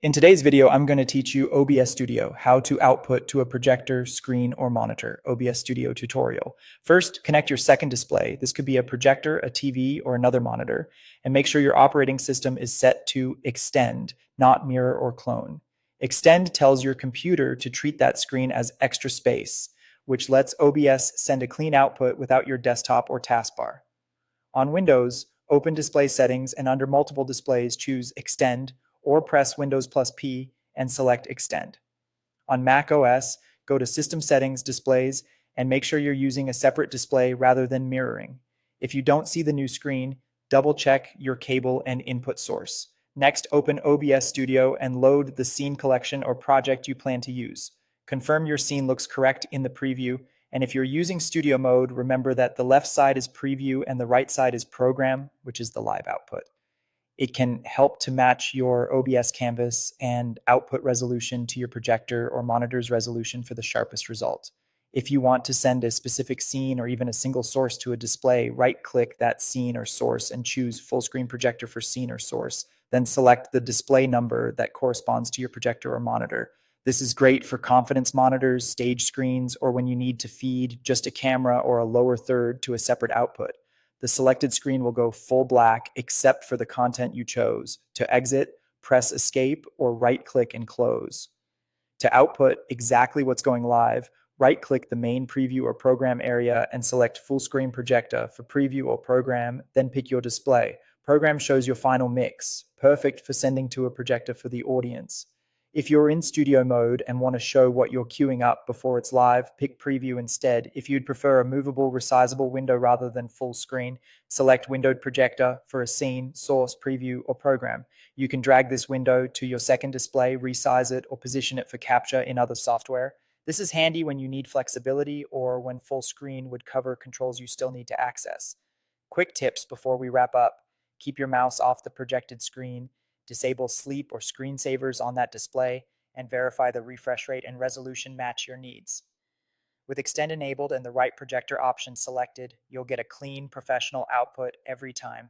In today's video, I'm going to teach you OBS Studio, how to output to a projector, screen, or monitor, OBS Studio tutorial. First, connect your second display. This could be a projector, a TV, or another monitor, and make sure your operating system is set to extend, not mirror or clone. Extend tells your computer to treat that screen as extra space, which lets OBS send a clean output without your desktop or taskbar. On Windows, open Display Settings and under Multiple Displays, choose Extend or press Windows plus P and select Extend. On Mac OS, go to System Settings, Displays, and make sure you're using a separate display rather than mirroring. If you don't see the new screen, double check your cable and input source. Next, open OBS Studio and load the scene collection or project you plan to use. Confirm your scene looks correct in the preview, and if you're using studio mode, remember that the left side is preview and the right side is program, which is the live output. It can help to match your OBS canvas and output resolution to your projector or monitor's resolution for the sharpest result. If you want to send a specific scene or even a single source to a display, right-click that scene or source and choose full screen projector for scene or source. Then select the display number that corresponds to your projector or monitor. This is great for confidence monitors, stage screens, or when you need to feed just a camera or a lower third to a separate output. The selected screen will go full black except for the content you chose. To exit, press Escape or right-click and close. To output exactly what's going live, right-click the main preview or program area and select Full Screen Projector for preview or program, then pick your display. Program shows your final mix, perfect for sending to a projector for the audience. If you're in studio mode and want to show what you're queuing up before it's live, pick preview instead. If you'd prefer a movable, resizable window rather than full screen, select windowed projector for a scene, source, preview, or program. You can drag this window to your second display, resize it, or position it for capture in other software. This is handy when you need flexibility or when full screen would cover controls you still need to access. Quick tips before we wrap up. Keep your mouse off the projected screen, disable sleep or screensavers on that display, and verify the refresh rate and resolution match your needs. With Extend enabled and the right projector option selected, you'll get a clean, professional output every time.